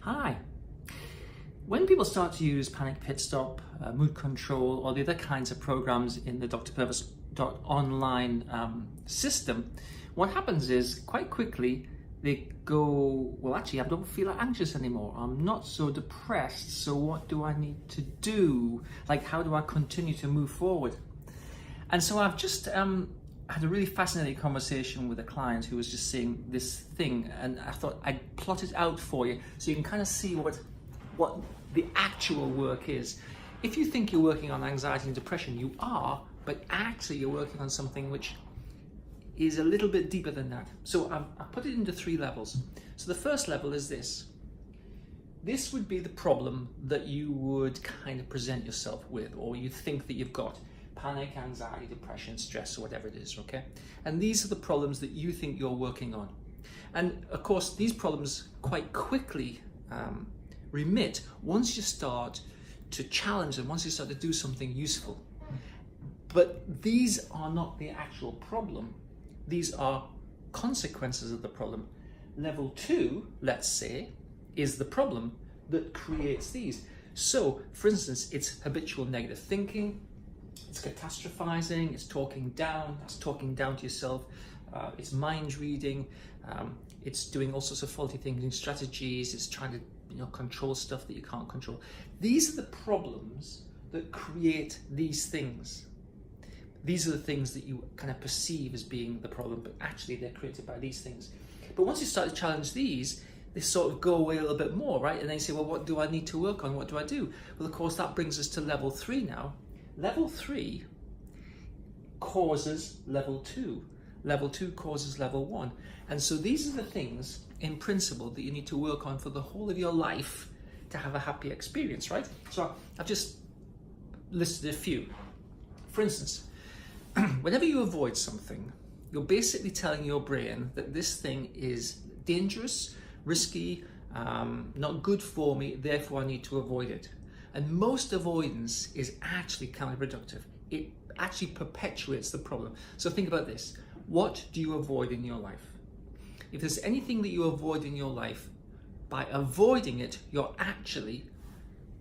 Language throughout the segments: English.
Hi. When people start to use Panic Pit Stop, Mood Control, or the other kinds of programs in the drpurvis.online system, what happens is quite quickly they go, well, actually, I don't feel anxious anymore. I'm not so depressed. So what do I need to do? Like, how do I continue to move forward? And so I've just had a really fascinating conversation with a client who was just saying this thing, and I thought I'd plot it out for you so you can kind of see what the actual work is. If you think you're working on anxiety and depression, you are, but actually you're working on something which is a little bit deeper than that. So I've put it into 3 levels. So the first level is this. This would be the problem that you would kind of present yourself with, or you think that you've got. Panic, anxiety, depression, stress, or whatever it is, okay? And these are the problems that you think you're working on. And of course, these problems quite quickly remit once you start to challenge them, once you start to do something useful. But these are not the actual problem. These are consequences of the problem. Level 2, let's say, is the problem that creates these. So, for instance, it's habitual negative thinking, it's catastrophizing, it's talking down, that's talking down to yourself, it's mind reading, it's doing all sorts of faulty thinking strategies, it's trying to control stuff that you can't control. These are the problems that create these things. These are the things that you kind of perceive as being the problem, but actually they're created by these things. But once you start to challenge these, they sort of go away a little bit more, right? And then you say, well, what do I need to work on? What do I do? Well, of course, that brings us to level 3 now. Level 3 causes level 2. Level 2 causes level 1. And so these are the things, in principle, that you need to work on for the whole of your life to have a happy experience, right? So I've just listed a few. For instance, whenever you avoid something, you're basically telling your brain that this thing is dangerous, risky, not good for me, therefore I need to avoid it. And most avoidance is actually counterproductive. It actually perpetuates the problem. So think about this. What do you avoid in your life? If there's anything that you avoid in your life, by avoiding it, you're actually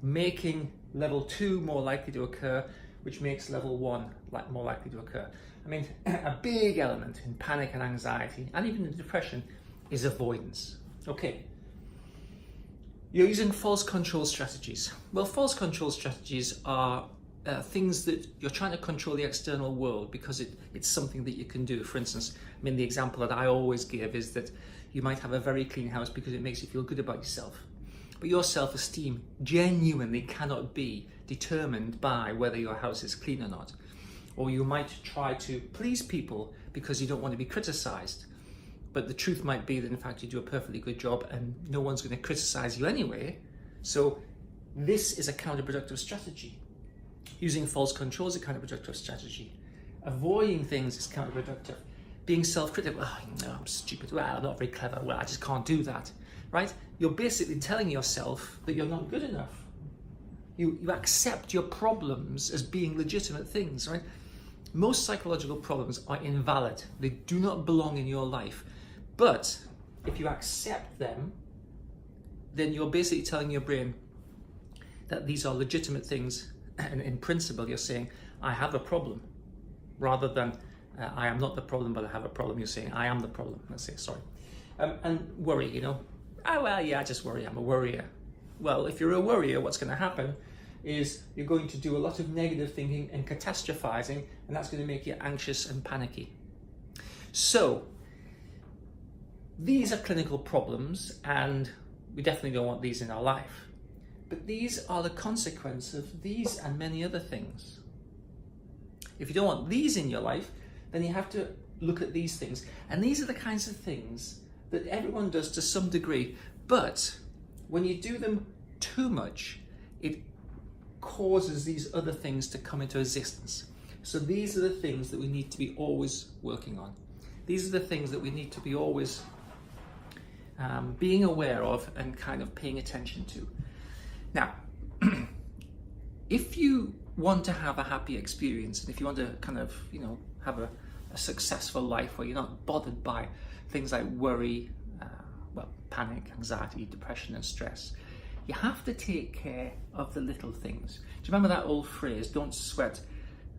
making level 2 more likely to occur, which makes level 1 more likely to occur. I mean, a big element in panic and anxiety, and even in depression, is avoidance. Okay. You're using false control strategies. Well, false control strategies are things that you're trying to control the external world because it's something that you can do. For instance, I mean, the example that I always give is that you might have a very clean house because it makes you feel good about yourself. But your self-esteem genuinely cannot be determined by whether your house is clean or not. Or you might try to please people because you don't want to be criticized. But the truth might be that in fact you do a perfectly good job and no one's going to criticize you anyway. So this is a counterproductive strategy. Using false control is a counterproductive strategy. Avoiding things is counterproductive. Being self-critical, oh, no, I'm stupid, well, I'm not very clever, well, I just can't do that, right? You're basically telling yourself that you're not good enough. You accept your problems as being legitimate things, right? Most psychological problems are invalid. They do not belong in your life. But if you accept them, then you're basically telling your brain that these are legitimate things. And in principle, you're saying, I have a problem. Rather than, I am not the problem, but I have a problem. You're saying, I am the problem. Let's say, sorry. And worry, oh, well, yeah, I just worry. I'm a worrier. Well, if you're a worrier, what's going to happen is you're going to do a lot of negative thinking and catastrophizing, and that's going to make you anxious and panicky. So, these are clinical problems, and we definitely don't want these in our life. But these are the consequence of these and many other things. If you don't want these in your life, then you have to look at these things. And these are the kinds of things that everyone does to some degree. But when you do them too much, it causes these other things to come into existence. So these are the things that we need to be always working on. These are the things that we need to be always being aware of and kind of paying attention to. Now, if you want to have a happy experience, and if you want to kind of, have a successful life where you're not bothered by things like worry, well, panic, anxiety, depression, and stress, you have to take care of the little things. Do you remember that old phrase, don't sweat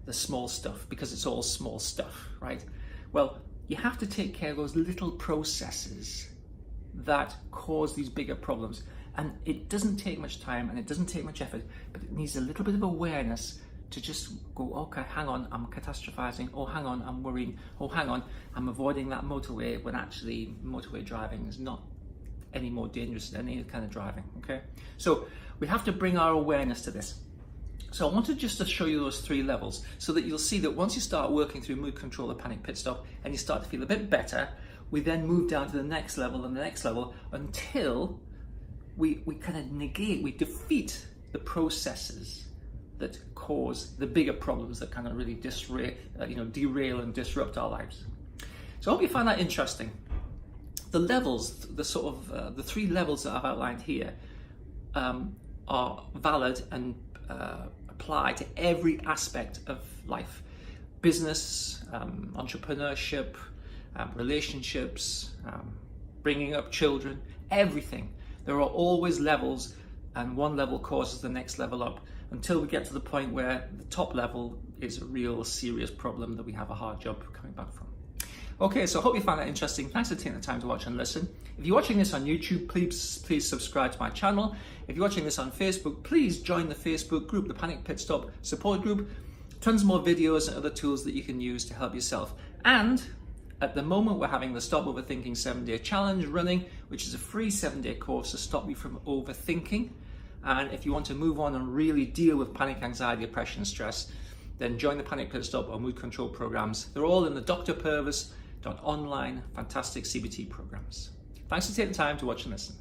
the small stuff because it's all small stuff, right? Well, you have to take care of those little processes that cause these bigger problems. And it doesn't take much time and it doesn't take much effort, but it needs a little bit of awareness to just go, okay, hang on, I'm catastrophizing. Oh, hang on, I'm worrying. Oh, hang on, I'm avoiding that motorway when actually motorway driving is not any more dangerous than any kind of driving, okay? So we have to bring our awareness to this. So I wanted just to show you those 3 levels so that you'll see that once you start working through mood control, the panic pit stop, and you start to feel a bit better, we then move down to the next level and the next level until we kind of negate, we defeat the processes that cause the bigger problems that kind of really derail and disrupt our lives. So I hope you find that interesting. The levels, the 3 levels that I've outlined here are valid and apply to every aspect of life. Business, entrepreneurship, relationships, bringing up children, everything. There are always levels, and one level causes the next level up until we get to the point where the top level is a real serious problem that we have a hard job coming back from. Okay, so I hope you found that interesting. Thanks for taking the time to watch and listen. If you're watching this on YouTube, please subscribe to my channel. If you're watching this on Facebook, please join the Facebook group, the Panic Pit Stop Support Group. Tons more videos and other tools that you can use to help yourself. And at the moment, we're having the Stop Overthinking 7-Day Challenge running, which is a free 7-day course to stop you from overthinking. And if you want to move on and really deal with panic, anxiety, depression, and stress, then join the Panic Pit Stop or Mood Control programs. They're all in the drpurvis.online fantastic CBT programs. Thanks for taking the time to watch and listen.